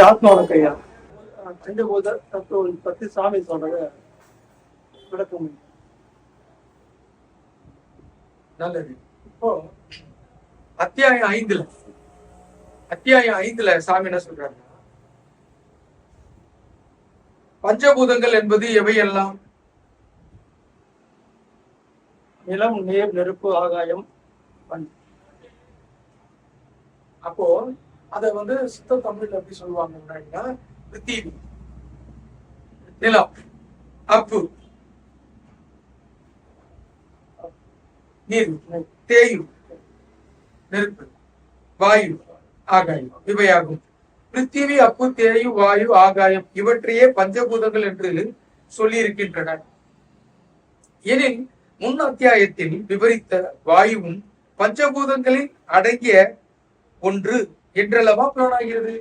ஆத்மாவோட கையா பஞ்சபூத தத்துவம் பத்தி சாமி சொல்றத விளக்கம். நல்லது. இப்போ அத்தியாயம் 5ல சாமி என்ன சொல்றாங்க? பஞ்சபூதங்கள் என்பது எவையெல்லாம்? நிலம், நீர், நெருப்பு, ஆகாயம். அப்போ அத சுத்த தமிழ்ல எப்படி சொல்லுவாங்க? பிருத்திவி, நிலம், அப்பு, நீர், தேயு, நெருப்பு, வாயு, ஆகாயம் இவையாகும். பிருத்திவி, அப்பு, தேயு, வாயு, ஆகாயம் இவற்றையே பஞ்சபூதங்கள் என்று சொல்லி இருக்கின்றன. எனில் முன் அத்தியாயத்தில் விவரித்த வாயுவும் பஞ்சபூதங்களில் அடங்கிய ஒன்று என்றல்லவா புலனாகிறது.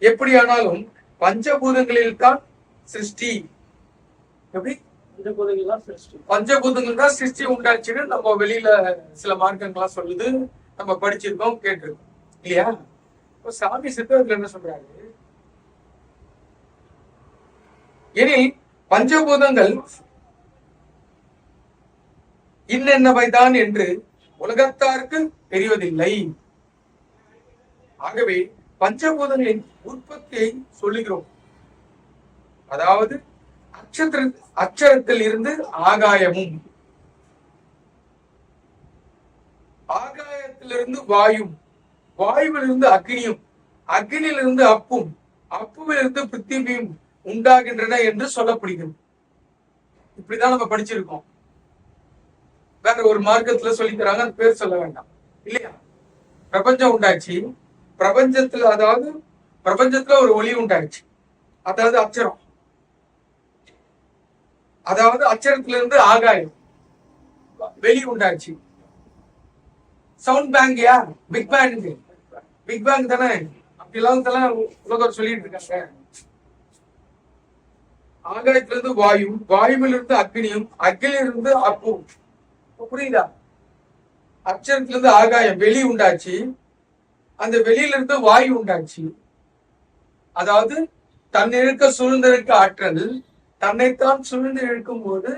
எப்படியானாலும் பஞ்சபூதங்களில் தான் சிருஷ்டி. எப்படி? பஞ்சபூதங்கள் தான் சிருஷ்டி உண்டாச்சுன்னு நம்ம வெளியில சில மார்க்கங்கள்லாம் சொல்லுது, நம்ம படிச்சிருக்கோம், கேட்டிருக்கோம் இல்லையா? இப்போ சாமி சித்தர்கள் என்ன சொல்றாரு? எனில் பஞ்சபூதங்கள் இன்னென்னவைதான் என்று உலகத்தாருக்கு தெரிவதில்லை. ஆகவே பஞ்சபூதங்களின் உற்பத்தியை சொல்லுகிறோம். அதாவது அச்சரத்தில் இருந்து ஆகாயமும், ஆகாயத்திலிருந்து வாயும், வாயுவிலிருந்து அக்னியும், அக்னியிலிருந்து அப்பும், அப்புவிலிருந்து பிருத்திவியும் உண்டாகின்றன என்று சொல்லப்படுகிறது. இப்படிதான் நம்ம படிச்சிருக்கோம். வேற ஒரு மார்க்கத்துல சொல்லி தராங்க, அந்த பேர் சொல்ல வேண்டாம் இல்லையா? பிரபஞ்சம் உண்டாச்சு, பிரபஞ்சத்துல ஒரு ஒளி உண்டாச்சு, அதாவது அச்சரம். அதாவது அச்சரத்திலிருந்து ஆகாயம், வெளி உண்டாச்சு. சவுண்ட் பேங்க் யார்? பிக் பேங் தானே. அப்படிலாம் உலகம் சொல்லிட்டு இருக்காங்க. ஆகாயத்திலிருந்து வாயு, வாயுவிலிருந்து அக்னியும், அக்னியிலிருந்து அப்பும். புரியுதா? அச்சரத்திலிருந்து ஆகாயம், வெளி உண்டாச்சு. அந்த வெளியிலிருந்து வாயு உண்டாச்சு. அதாவது தன்னிழுக்க சூழ்ந்திருக்க ஆற்றல் தன்னைத்தான் சூழ்ந்து இழுக்கும் போது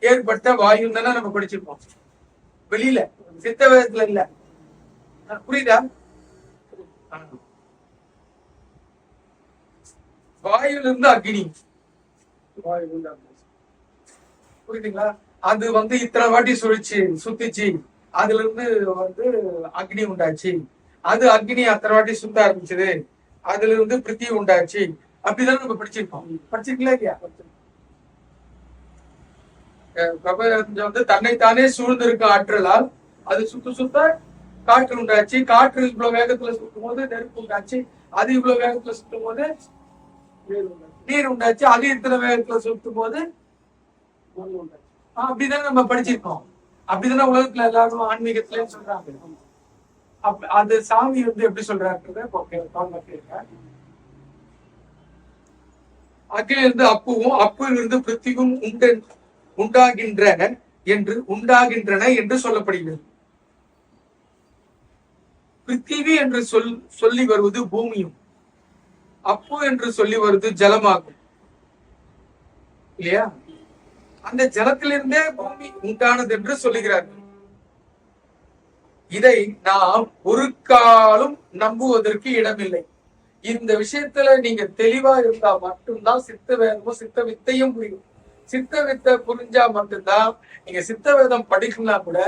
ஏற்பட்ட வாயு தானே நம்ம படிச்சிருப்போம். வெளியில சித்த வேதத்துல இல்ல. புரியுதா? வாயுல இருந்து அக்னி, புரியுதுங்களா? அது இத்தனை வாட்டி சுத்திச்சு, அதுல இருந்து அக்னி உண்டாச்சு. அது அக்னி அத்தனை வாட்டி சுத்த ஆரம்பிச்சது, அதுல இருந்து பிருத்திவி உண்டாச்சு. அப்படிதான் நம்ம படிச்சிருக்கோம். படிச்சிருக்கீங்களா இல்லையா? பிரபஞ்சம் தன்னைத்தானே சூழ்ந்திருக்க ஆற்றலால் அது சுத்த காற்று உண்டாச்சு. காற்று இவ்வளவு வேகத்துல சுத்தும் போது நெருப்பு உண்டாச்சு. அது இவ்வளவு வேகத்துல சுத்தும் போது நீர் உண்டாச்சு. அது இத்தனை வேகத்துல சுத்தும் போது அப்படிதான் நம்ம படிச்சிருக்கோம். அப்படிதானே உலகத்துல எல்லாரும் ஆன்மீகத்துல சொல்றாங்க. அது சாமி எப்படி சொல்றாரு? அக்கிலிருந்து அப்புவும், அப்பிலிருந்து பிருத்திவும் உண்டாகின்றன என்று சொல்லப்படுகிறது. பிருத்திவி என்று சொல்லி வருவது பூமியும், அப்பு என்று சொல்லி வருவது ஜலமாகும் இல்லையா? அந்த ஜலத்திலிருந்தே பூமி உண்டானது என்று சொல்லுகிறார்கள். இதை நாம் ஒரு காலம் நம்புவதற்கு இடமில்லை. இந்த விஷயத்துல நீங்க தெளிவா இருந்தா மட்டும்தான் சித்த வேதமும் சித்த வித்தையும் புரியும். சித்த வித்தை புரிஞ்சா மட்டும்தான் நீங்க சித்த வேதம் படிக்கணும்னா கூட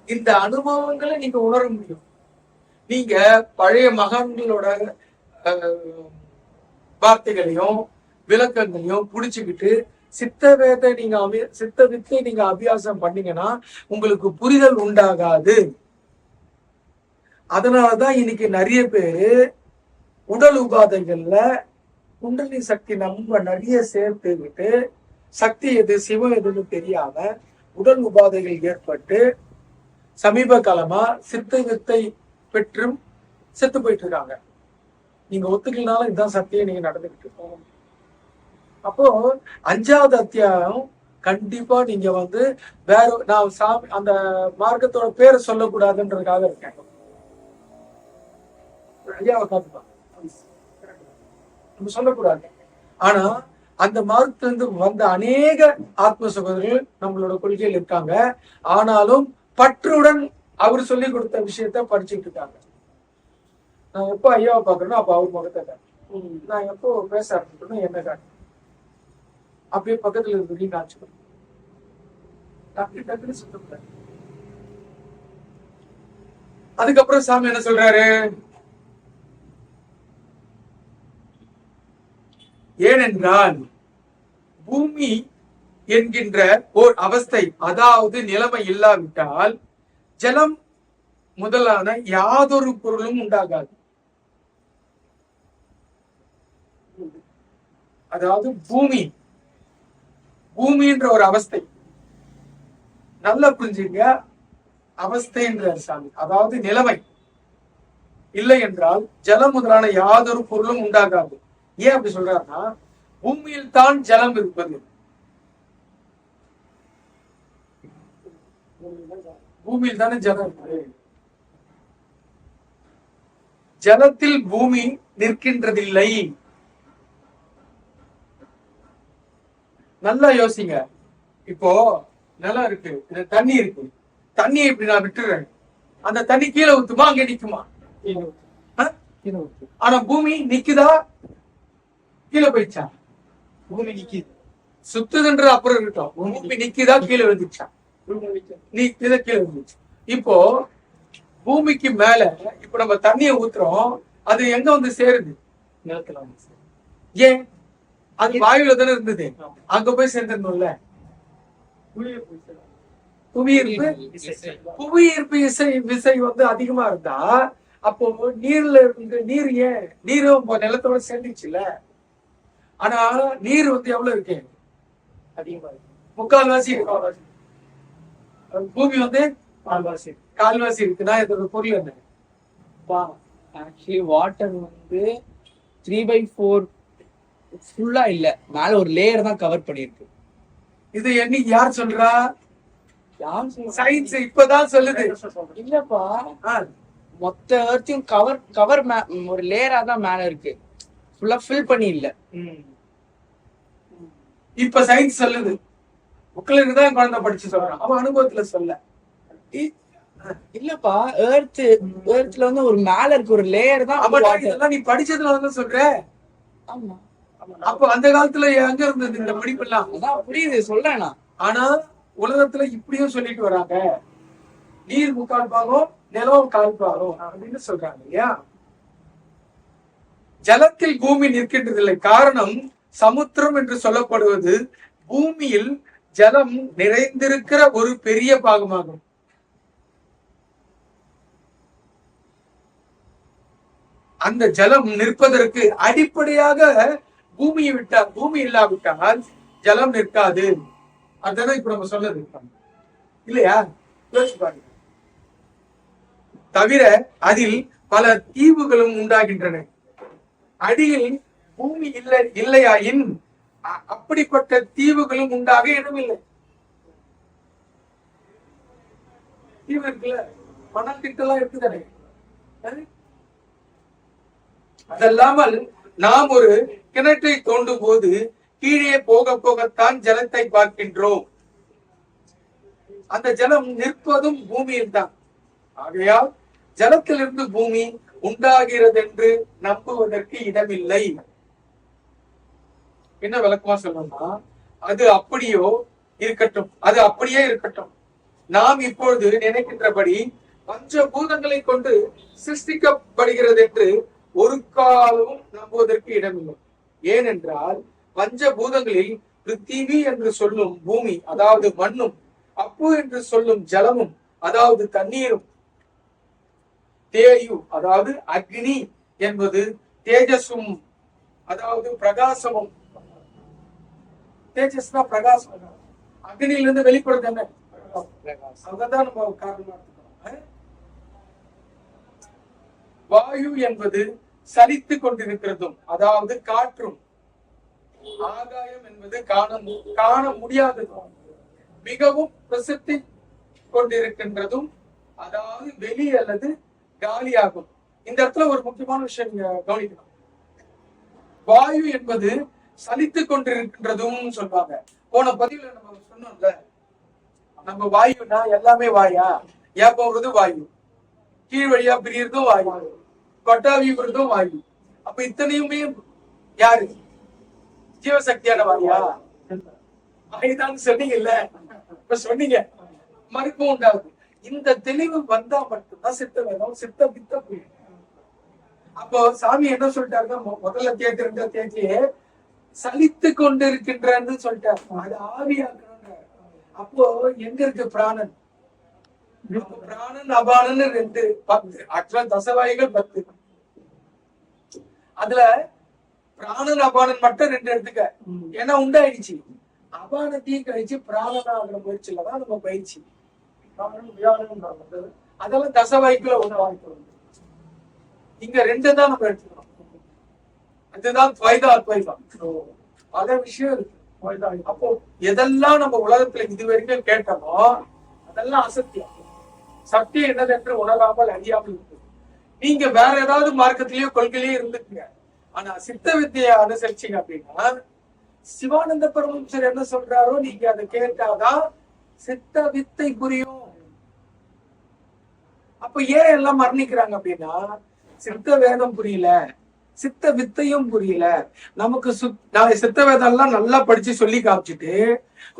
இந்த அனுபவங்களை நீங்க உணர முடியும். நீங்க பழைய மகான்களோட வார்த்தைகளையும் விளக்கங்களையும் புடிச்சுக்கிட்டு சித்த வித்தை நீங்க அபியாசம் பண்ணீங்கன்னா உங்களுக்கு புரிதல் உண்டாகாது. அதனாலதான் இன்னைக்கு நிறைய பேரு உடல் உபாதைகள்ல குண்டலினி சக்தி நம்ம நிறைய சேர்த்துக்கிட்டு சக்தி எது சிவம் எதுன்னு தெரியாம உடல் உபாதைகள் ஏற்பட்டு சமீப காலமா சித்த வித்தை பெற்றும் செத்து போயிட்டு இருக்காங்க. நீங்க ஒத்துக்கலனாலும் இதுதான் சக்தியை நீங்க நடந்துகிட்டு இருக்கோம். அப்போ 5வது அத்தியாயம் கண்டிப்பா நீங்க வேற நான் சாமி அந்த மார்க்கத்தோட பேரை சொல்லக்கூடாதுன்றதுக்காக இருக்கேன். ஐயாவை காட்டுப்பாங்க. நம்ம சொல்லக்கூடாது. ஆனா அந்த மார்க்கத்திலிருந்து வந்த அநேக ஆத்ம சகோதரர்கள் நம்மளோட கொள்கையில் இருக்காங்க. ஆனாலும் பற்றுடன் அவர் சொல்லி கொடுத்த விஷயத்த படிச்சுட்டு இருக்காங்க. நான் எப்போ ஐயாவை பாக்குறேனோ அப்ப அவர் முகத்தை காட்டு, நான் எப்போ பேச ஆரம்பிக்கணும் என்ன காட்டு, அப்படியே பக்கத்துல இருக்கிறதையும் காமிச்சுக்கணும். டக்கு டக்குன்னு சுத்தப்படாது. அதுக்கப்புறம் சாமி என்ன சொல்றாரு? ஏனென்றால் பூமி என்கின்ற ஓர் அவஸ்தை, அதாவது நிலைமை இல்லாவிட்டால் ஜலம் முதலான யாதொரு பொருளும் உண்டாகாது. அதாவது பூமின்ற ஒரு அவஸ்தை, நல்லா புரிஞ்சுங்க. அவஸ்தைன்ற சாமி, அதாவது நிலைமை இல்லை என்றால் ஜலம் முதலான யாதொரு பொருளும் உண்டாகாது. ஏன் அப்படி சொல்றாருன்னா, பூமியில் தான் ஜலம் இருப்பது. பூமியில் தானே ஜலம் இருக்கு. ஜலத்தில் பூமி நிற்கின்றதில்லை. நல்லா யோசிங்க. இப்போ நிலம் இருக்கு, தண்ணி இருக்கு. தண்ணியை இப்படி நான் விட்டுறேன், அந்த தண்ணி கீழே ஊத்துமா அங்க நிக்குமா? ஆனா பூமி நிக்குதா? கீழே போயிடுச்சா? பூமி நிக்குது. சுத்துதுன்ற அப்புறம் இருக்கட்டும், பூமி நிக்குதா கீழே வந்துச்சா? நிக்குதா கீழே வந்துச்சு. இப்போ பூமிக்கு மேல இப்ப நம்ம தண்ணியை ஊத்துறோம், அது எங்க வந்து சேருது? நிலத்துல வந்து. ஏன்? அது வாயுல தானே இருந்தது, அங்க போய் சேர்ந்துடணும்ல. புவியீர்ப்பு விசை வந்து அதிகமா இருந்தா அப்போ நீர்ல இருந்து நீர் ஏன் நீரும் நிலத்தோட சேர்ந்துச்சுல. ஆனா நீர் வந்து எவ்வளவு இருக்கு? அதிகமா இருக்கு. முக்கால்வாசி இருக்கு. பூமி வந்து கால்வாசி இருக்குன்னா இதோட பொருள் என்ன? ஆக்சுவலி வாட்டர் வந்து 3/4 ஃபுல்லா இல்ல, மேல ஒரு லேயர் தான் கவர் பண்ணிருக்கு. இது என்னைக்கு யார் சொல்றா? சயின்ஸ் இப்பதான் சொல்லுது. இல்லப்பா, மொத்த எர்த்தையும் கவர் ஒரு லேயரா தான் மேல இருக்கு, ஃபுல்லா ஃபில் பண்ணி இல்ல. இப்ப சயின்ஸ் சொல்லுது. புக்ல இருக்குதான் குழந்தை படிச்சு சொல்றான், அவன் அனுபவத்துல சொல்ல. இல்லப்பா, எர்த்ல வந்து ஒரு மேல இருக்கு ஒரு லேயர் தான். இதெல்லாம் நீ படிச்சதுல வந்து சொல்ற. ஆமா, அப்ப அந்த காலத்துல எங்க இருந்தது இந்த படிப்பு எல்லாம்? அதான் புரியுது சொல்றேன் நான். ஆனா உலகத்துல இப்படியும் சொல்லிட்டு வராங்க, நீர் முக்கால் பாகம் நிலம் கால் பாகம் அப்படின்னு சொல்றாங்க இல்லையா? ஜலத்தில் பூமி நிற்கின்றதில்லை. காரணம், சமுத்திரம் என்று சொல்லப்படுவது பூமியில் ஜலம் நிறைந்திருக்கிற ஒரு பெரிய பாகமாகும். அந்த ஜலம் நிற்பதற்கு அடிப்படையாக பூமியை விட்டால், பூமி இல்லாவிட்டால் ஜலம் நிற்காது. அதுதான் இப்ப நம்ம சொல்லது இல்லையா? யோசிச்சு பாருங்க. தவிர அதில் பல தீவுகளும் உண்டாகின்றன. அடியில் பூமி இல்லையாயின் அப்படிப்பட்ட தீவுகளும் உண்டாக இடமில்லை. தீவு இருக்குல்ல, மணல் திட்டெல்லாம் இருக்குதானே. அதல்லாமல் நாம் ஒரு கிணற்றை தோண்டும் போது கீழே போக போகத்தான் ஜலத்தை பார்க்கின்றோம். அந்த ஜலம் நிற்பதும் பூமியில் தான். ஆகையால் ஜலத்திலிருந்து பூமி உண்டாகிறது என்று நம்புவதற்கு இடமில்லை. என்ன விளக்கமா சொல்லணும்னா, அது அப்படியே இருக்கட்டும். நாம் இப்பொழுது நினைக்கின்றபடி பஞ்ச பூதங்களை கொண்டு சிருஷ்டிக்கப்படுகிறது என்று ஒரு காலமும் நம்புவதற்கு இடமில்லை. ஏனென்றால் பஞ்ச பூதங்களில் பிருத்திவி என்று சொல்லும் பூமி, அதாவது மண்ணும், அப்பு என்று சொல்லும் ஜலமும், அதாவது தண்ணீரும், தேயு அதாவது அக்னி என்பது தேஜஸும், அதாவது பிரகாசமும். தேஜஸ்னா பிரகாசம், அக்னியிலிருந்து வெளிப்படுது என்ன? அதான் நம்ம காரணமா எடுத்துக்கணும். வாயு என்பது சலித்து கொண்டிருக்கிறதும், அதாவது காற்றும். ஆகாயம் என்பது காண முடியாததும், மிகவும் பிரசித்தி கொண்டிருக்கின்றதும், அதாவது வெளி அல்லது காலியாகும். இந்த இடத்துல ஒரு முக்கியமான விஷயம் நீங்க கவனிக்கணும். வாயு என்பது சலித்து கொண்டிருக்கின்றதும் சொல்றாங்க. போன பதிவுல நம்ம சொன்னோம்ல, நம்ம வாயுனா எல்லாமே வாயா, ஏன் போகிறது வாயு, கீழ் வழியா பிரியறதும் வாயு, கொட்டாவி விடுறதும் வாயு. அப்ப இத்தனையுமே யாரு? ஜீவசக்தியான வாயா? அதுதான் சொன்னீங்கல்ல, இப்ப சொன்னீங்க. மறுப்பும் உண்டாகுது. இந்த தெளிவு வந்தா மட்டும்தான் சித்த வேதம் சித்த வித்த புரியும். அப்போ சாமி என்ன சொல்லிட்டாருன்னா, முதல்ல தேர்ந்த தேர்ச்சியே சலித்து கொண்டிருக்கின்றன்னு சொல்லிட்டாரு. அது ஆவியாக்கணும்ன்ற. அப்போ எங்க இருக்கு பிராணன்? பிராணன் அபானன் 2 10. ஆக்சுவலா தசவாயிகள் 10. அதுல பிராணன் அபானன் மட்டும் 2 எடுத்துக்க. ஏன்னா உண்டாயிடுச்சு. அபானத்தையும் கழிச்சு பிராணனா ஆகிற முயற்சியிலதான் நம்ம பயிற்சி. அதெல்லாம் தசவாய்க்குள்ள ஒண்ணு வாய்ப்பு. இங்க 2 தான் நம்ம எடுத்துக்கணும். அதுதான் துவைதா அத்வைதா. பல விஷயம் இருக்கு. அப்போ எதெல்லாம் நம்ம உலகத்துல இது வரைக்கும் கேட்டோமோ அதெல்லாம் அசத்தியம். சத்தியம் என்னது என்று உணராமல் அறியாமல் இருக்கு. நீங்க வேற ஏதாவது மார்க்கத்திலயோ கொள்கையிலயோ இருந்துக்குங்க. ஆனா சித்த வித்தையை அனுசரிச்சீங்க அப்படின்னா, சிவானந்த பரமஹம்சர் என்ன சொல்றாரோ நீங்க அதை கேட்டாதான் சித்த வித்தை புரியும். அப்ப ஏன் எல்லாம் மரணிக்கிறாங்க அப்படின்னா, சித்த வேதம் புரியல, சித்த வித்தையும் புரியல. நமக்கு சித்த வேதம் எல்லாம் நல்லா படிச்சு சொல்லி காமிச்சிட்டு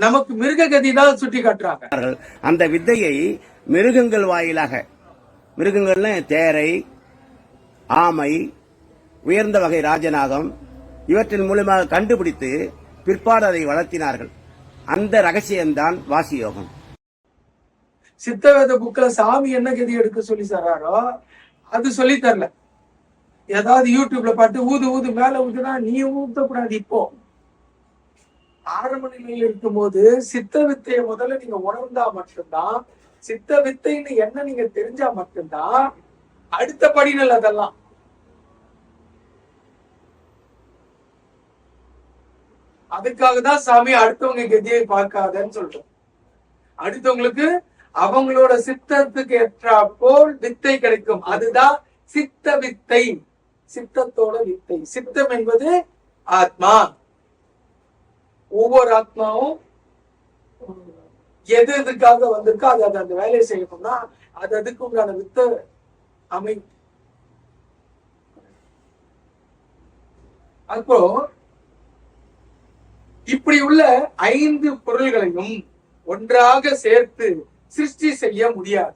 நமக்கு மிருக கதி தான் சுட்டி காட்டுறாங்க. அந்த வித்தையை மிருகங்கள் வாயிலாக, மிருகங்கள்ல தேரை, ஆமை, உயர்ந்த வகை ராஜநாகம் இவற்றின் மூலமாக கண்டுபிடித்து பிற்பாடு அதை வளர்த்தினார்கள். அந்த ரகசியம்தான் வாசி யோகம். சித்தவேத புக்ல சாமி என்ன கதி எடுக்க சொல்லி தர்றாரோ அது சொல்லி தரல. ஏதாவது யூடியூப்ல பாட்டு ஊது ஊது மேல ஊதுனா நீ ஊத்தக்கூடாது. இப்போ ஆரம்ப நிலையில் இருக்கும் போது சித்த வித்தையை முதல்ல நீங்க உணர்ந்தா மட்டும்தான், சித்த வித்தைன்னு என்ன நீங்க தெரிஞ்சா மட்டும்தான் அடுத்த படிநிலை. அதெல்லாம் அதுக்காக தான் சாமி அடுத்தவங்க கதியை பார்க்காதன்னு சொல்றோம். அடுத்தவங்களுக்கு அவங்களோட சித்தத்துக்கு ஏற்றா போல் வித்தை கிடைக்கும். அதுதான் சித்த வித்தை, சித்தத்தோட வித்தை. சித்தம் என்பது ஆத்மா. ஒவ்வொரு ஆத்மாவும் எது எதுக்காக வந்திருக்கோ அது அந்த வேலையை செய்யணும்னா அது அதுக்கு உண்டான வித்தை அமையும். அப்போ இப்படி உள்ள 5 பொருள்களையும் ஒன்றாக சேர்த்து சிருஷ்டி செய்ய முடியாது.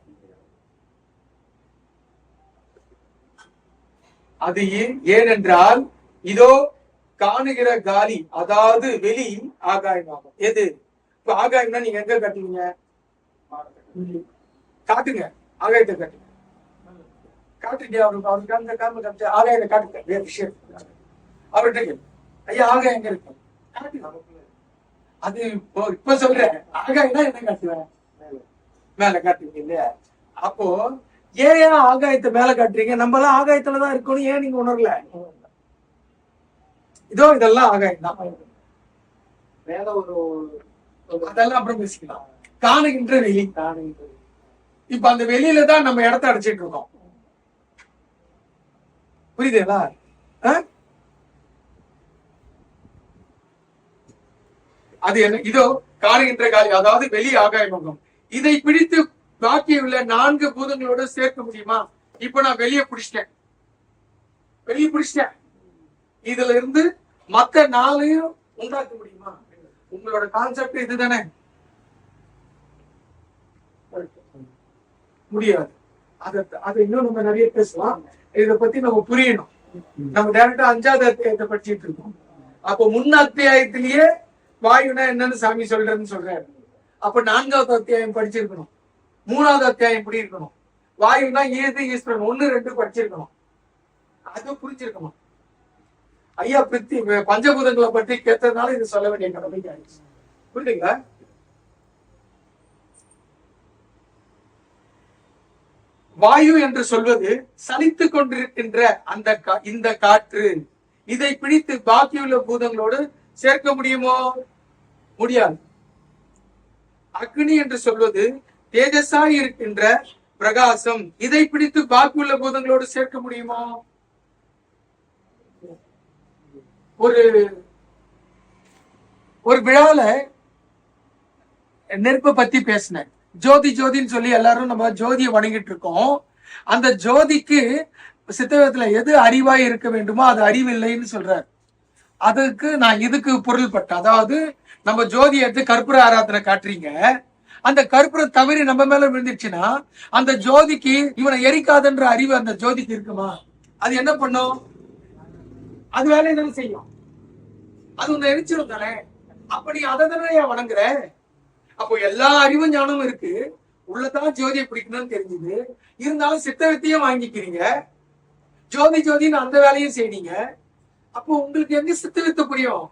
அது ஏனென்றால் இதோ காணுகிற காலி, அதாவது வெளி ஆகாயமாகும். எது? இப்ப ஆகாயம்னா நீங்க எங்க கட்டுவீங்க? காட்டுங்க, ஆகாயத்தை காட்டுங்க. காட்டுங்க. அவருக்கு அந்த காரணம் காட்டு, ஆகாயத்தை காட்டுங்க. வேற விஷயம் அவர்கிட்ட ஐயா ஆகாயம் எங்க இருக்கு? அது இப்ப சொல்றேன். ஆகாயம்னா என்ன காட்டுவேன்? மேல காட்டுவீங்க இல்லையா? அப்போ ஏன் ஆகாயத்தை மேல காட்டுறீங்க? நம்ம எல்லாம் ஆகாயத்துலதான் இருக்கணும். ஏன் நீங்க உணரல? இதோ இதெல்லாம் ஆகாயம் தான். வேற ஒரு அதெல்லாம் அப்புறம் பேசிக்கலாம். காணுகின்ற வெளி. இப்ப அந்த வெளியில தான் நம்ம இடத்த அடைச்சிட்டு இருக்கோம். புரியுதுங்களா? அது என்ன? இதோ காணுகின்ற காலி, அதாவது வெளி ஆகாயமுகம். இதை பிடித்து பாக்கியுள்ள 4 பூதங்களோட சேர்க்க முடியுமா? இப்ப நான் வெளியே பிடிச்சிட்டேன். இதுல இருந்து மத்த 4 உண்டாக்க முடியுமா? உங்களோட கான்செப்ட் இதுதானே? முடியாது. அதை இன்னும் நம்ம நிறைய பேசலாம். இதை பத்தி நம்ம புரியணும். நம்ம டைரக்டா 5வது அத்தியாயத்தை படிச்சுட்டு இருக்கோம். அப்போ முன் அத்தியாயத்திலேயே வாயுனா என்னன்னு சாமி சொல்றேன்னு சொல்றாரு. அப்ப 4வது அத்தியாயம் படிச்சிருக்கணும். 3வது அத்தியாயம் எப்படி இருக்கணும்? வாயுனா ஏது ஈஸ்வரன் 1, 2 படிச்சிருக்கணும். அது புரிஞ்சிருக்கணும். ஐயா பிரித்தி பஞ்சபூதங்களை பற்றி கேட்டதுனால இது சொல்ல வேண்டிய கடமைக்கு ஆயிடுச்சு. புரியுதுங்களா? வாயு என்று சொல்வது சலித்து கொண்டிருக்கின்ற இந்த காற்று. இதை பிடித்து பாக்கியுள்ள பூதங்களோடு சேர்க்க முடியுமோ? முடியாது. அக்னி என்று சொல்வது தேஜஸாய் இருக்கின்ற பிரகாசம். இதை பிடித்து பாக்கியுள்ள பூதங்களோடு சேர்க்க முடியுமா? ஒரு ஒரு விழால நெருப்பை பத்தி பேசினேன். ஜோதி ஜோதின்னு சொல்லி எல்லாரும் நம்ம ஜோதியை வணங்கிட்டு இருக்கோம். அந்த ஜோதிக்கு சித்தவத்துல எது அறிவாய் இருக்க வேண்டுமோ அது அறிவில்லைன்னு சொல்றாரு. அதுக்கு நான் இதுக்கு பொருள்பட்டேன். அதாவது நம்ம ஜோதியை எடுத்து கற்பூர ஆராதனை காட்டுறீங்க, அந்த கற்பூரம் தவறி நம்ம மேல விழுந்துச்சுன்னா அந்த ஜோதிக்கு இவனை எரிக்காதுன்ற அறிவு அந்த ஜோதிக்கு இருக்குமா? அது என்ன பண்ணும்? அது வேலையை தானே செய்யும். அது உன்னை எரிச்சிடும் தானே. அப்ப நீ அதை தானே வணங்குற. அப்போ எல்லா அறிவும் ஞானமும் இருக்கு, உள்ளதான் ஜோதியை பிடிக்கணும்னு தெரிஞ்சுது, இருந்தாலும் சித்தவத்தையும் வாங்கிக்கிறீங்க, ஜோதி ஜோதின்னு அந்த வேலையும் செய்றீங்க. அப்போ உங்களுக்கு எங்க சித்தவித்து புரியும்?